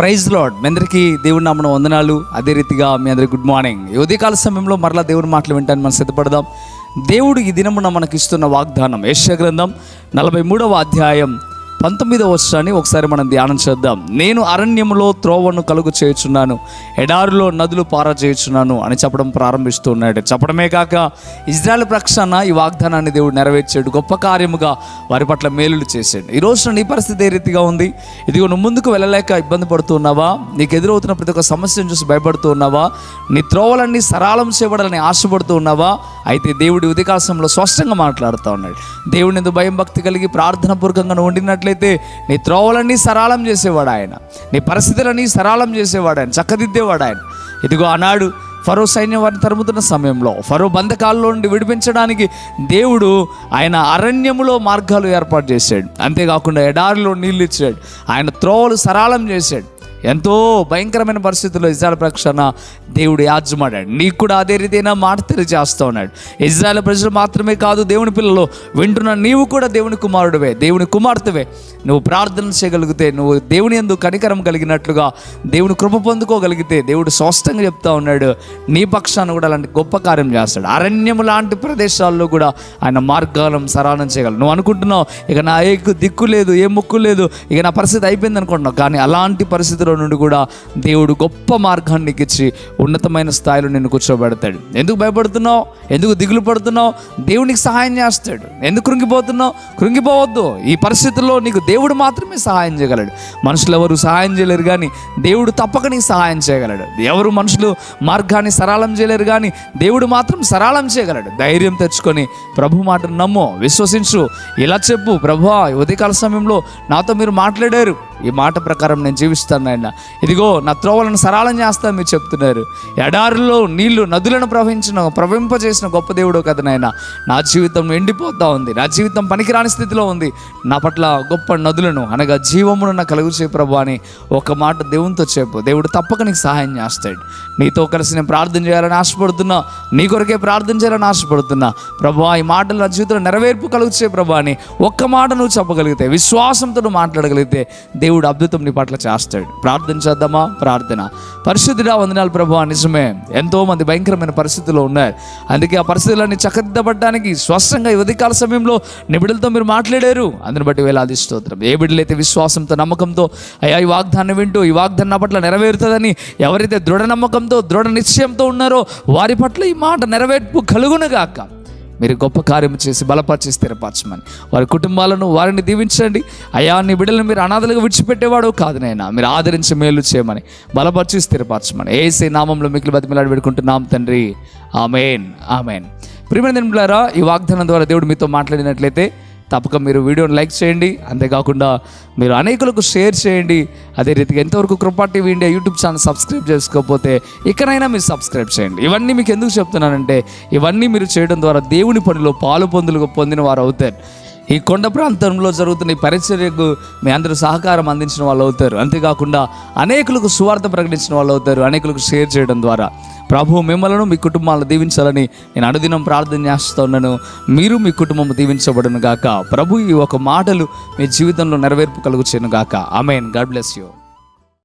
Praise lord. మీ అందరికీ దేవుని నామమున వందనాలు. అదే రీతిగా మీ అందరికీ గుడ్ మార్నింగ్. ఈ ఉదయకాల సమయంలో మరలా దేవుని మాటలు వింటాను మనం సిద్ధపడదాం. దేవుడు ఈ దినమున మనకి ఇస్తున్న వాగ్దానం యెషయా గ్రంథం 43వ అధ్యాయం 19వ వచనాన్ని ఒకసారి మనం ధ్యానం చేద్దాం. నేను అరణ్యములో త్రోవను కలుగు చేయుచున్నాను, ఎడారిలో నదులు పారజేయుచున్నాను అని చెప్పడం ప్రారంభిస్తూ ఉన్నాడు. చెప్పడమే కాక ఇజ్రాయెల్ పక్షాన ఈ వాగ్దానాన్ని దేవుడు నెరవేర్చాడు. గొప్ప కార్యముగా వారి పట్ల మేలులు చేశాడు. ఈ రోజున నీ పరిస్థితి ఏ రీతిగా ఉంది? ఇదిగో నువ్వు ముందుకు వెళ్ళలేక ఇబ్బంది పడుతూ ఉన్నావా? నీకు ఎదురవుతున్న ప్రతి ఒక్క సమస్యను చూసి భయపడుతూ ఉన్నావా? నీ త్రోవలన్నీ సరళం చేయబడాలని ఆశపడుతూ ఉన్నావా? అయితే దేవుడి ఉదయకాల సమయంలో స్పష్టంగా మాట్లాడుతూ ఉన్నాడు. దేవుని ఎందుకు భయం భక్తి కలిగి ప్రార్థన పూర్వకంగా ఉండినట్లయితే నీ త్రోవలన్నీ సరళం చేసేవాడు ఆయన, నీ పరిస్థితులన్నీ సరళం చేసేవాడు ఆయన, చక్కదిద్దేవాడు ఆయన. ఇదిగో ఆనాడు ఫరో సైన్యం వారిని తరుముతున్న సమయంలో ఫరో బంధకాల్లో నుండి విడిపించడానికి దేవుడు ఆయన అరణ్యములో మార్గాలు ఏర్పాటు చేశాడు. అంతేకాకుండా ఎడారిలో నీళ్ళు ఇచ్చాడు. ఆయన త్రోవలు సరళం చేశాడు. ఎంతో భయంకరమైన పరిస్థితుల్లో ఇజ్రాయెల్ పక్షాన దేవుడు యాజమాడాడు. నీకు కూడా అదే రీతిగా మాట తెలియజేస్తూ ఉన్నాడు. ఇజ్రాయెల్ ప్రజలు మాత్రమే కాదు, దేవుని పిల్లలు వింటున్న నీవు కూడా దేవుని కుమారుడివే, దేవుని కుమార్తెవే. నువ్వు ప్రార్థన చేయగలిగితే, నువ్వు దేవుని యందు కనికరం కలిగినట్లుగా దేవుని కృప పొందుకోగలిగితే దేవుడు స్పష్టంగా చెప్తా ఉన్నాడు, నీ పక్షాన కూడా అలాంటి గొప్ప కార్యం చేస్తాడు. అరణ్యము లాంటి ప్రదేశాల్లో కూడా ఆయన మార్గాలను సరళం చేయగలరు. నువ్వు అనుకుంటున్నావు ఇక నా ఏ దిక్కు లేదు, ఏ ముక్కు లేదు, ఇక నా పరిస్థితి అయిపోయింది అనుకుంటున్నావు. కానీ అలాంటి పరిస్థితుల్లో నుండి కూడా దేవుడు గొప్ప మార్గాన్ని నీకు ఇచ్చి ఉన్నతమైన స్థాయిలో నిన్ను కూర్చోబెడతాడు. ఎందుకు భయపడుతున్నావు? ఎందుకు దిగులు పడుతున్నావు? దేవునికి సహాయం చేస్తాడు. ఎందుకు కృంగిపోతున్నావు? కృంగిపోవద్దు. ఈ పరిస్థితుల్లో నీకు దేవుడు మాత్రమే సహాయం చేయగలడు. మనుషులు ఎవరు సహాయం చేయలేరు, కానీ దేవుడు తప్పక నీకు సహాయం చేయగలడు. ఎవరు మనుషులు మార్గాన్ని సరళం చేయలేరు, కానీ దేవుడు మాత్రం సరళం చేయగలడు. ధైర్యం తెచ్చుకొని ప్రభు మాటను నమ్ము, విశ్వసించు. ఇలా చెప్పు, ప్రభువా ఉదయకాల సమయంలో నాతో మీరు మాట్లాడారు, ఈ మాట ప్రకారం నేను జీవిస్తాను ఆయన. ఇదిగో నా త్రోవలను సరళం చేస్తాను మీరు చెప్తున్నారు. ఎడారిలో నీళ్లు నదులను ప్రవహింపజేసిన గొప్ప దేవుడు కదా నాయన. నా జీవితం ఎండిపోతూ ఉంది, నా జీవితం పనికిరాని స్థితిలో ఉంది. నా పట్ల గొప్ప నదులను అనగా జీవమును నాకు కలుగు చేయ ప్రభు అని ఒక మాట దేవునితో చెప్పు. దేవుడు తప్పక నీకు సహాయం చేస్తాడు. నీతో కలిసి నేను ప్రార్థన చేయాలని ఆశపడుతున్నా, నీ కొరకే ప్రార్థన చేయాలని ఆశపడుతున్నా. ప్రభు ఈ మాటలు నా జీవితంలో నెరవేర్పు కలుగు చేయ ప్రభు అని ఒక్క మాట నువ్వు చెప్పగలిగితే, విశ్వాసంతో నువ్వు మాట్లాడగలిగితే దేవుడు అద్భుతం నీ పట్ల చేస్తాడు. ప్రార్థన చేద్దామా? ప్రార్థన. పరిశుద్ధుడా వందనాలు ప్రభువా. నిజమే, ఎంతోమంది భయంకరమైన పరిస్థితుల్లో ఉన్నారు. అందుకే ఆ పరిస్థితులన్నీ చక్కదిద్దబడడానికి స్పష్టంగా ఉదయకాల సమయంలో నీ బిడ్డలతో మీరు మాట్లాడారు. అందుని బట్టి వేలాది స్తోత్రం. ఏ బిడ్డలైతే విశ్వాసంతో నమ్మకంతో అయ్యా ఈ వాగ్దానం వింటూ ఈ వాగ్దానం నా పట్ల నెరవేరుతుందని ఎవరైతే దృఢ నమ్మకంతో దృఢ నిశ్చయంతో ఉన్నారో వారి పట్ల ఈ మాట నెరవేర్పు కలుగునుగాక. మీరు గొప్ప కార్యం చేసి బలపరిచి స్థిరపరచమని వారి కుటుంబాలను వారిని దీవించండి. అయ్యా నీ బిడ్డలను మీరు అనాథలుగా విడిచిపెట్టేవాడు కాదు నైనా, మీరు ఆదరించి మేలు చేయమని బలపరిచి స్థిరపరచమని యేసు నామములో మిక్కిలి బతిమలాడి పెట్టుకుంటున్నాం తండ్రి. ఆమేన్, ఆమేన్. ప్రియమైన దేవులారా, ఈ వాగ్దానం ద్వారా దేవుడు మీతో మాట్లాడినట్లయితే తప్పక మీరు వీడియోని లైక్ చేయండి. అంతేకాకుండా మీరు అనేకులకు షేర్ చేయండి. అదే రీతిగా ఎంతవరకు కృపా TV India YouTube channel subscribe చేసుకోకపోతే ఇకనైనా మీరు సబ్స్క్రైబ్ చేయండి. ఇవన్నీ మీకు ఎందుకు చెప్తున్నానంటే, ఇవన్నీ మీరు చేయడం ద్వారా దేవుని పనిలో పాలు పొందిన వారు అవుతారు. ఈ కొండ ప్రాంతంలో జరుగుతున్న ఈ పరిచర్యకు మీ అందరూ సహకారం అందించిన వాళ్ళు అవుతారు. అంతేకాకుండా అనేకులకు సువార్త ప్రకటించిన వాళ్ళు అవుతారు. అనేకులకు షేర్ చేయడం ద్వారా ప్రభు మిమ్మల్ని మీ కుటుంబాలను దీవించాలని నేను అనుదినం ప్రార్థన చేస్తూ ఉన్నాను. మీరు మీ కుటుంబం దీవించబడును గాక. ప్రభు ఈ ఒక మాటలు మీ జీవితంలో నెరవేర్పు కలుగుచేను గాక. ఆమేన్. God bless you.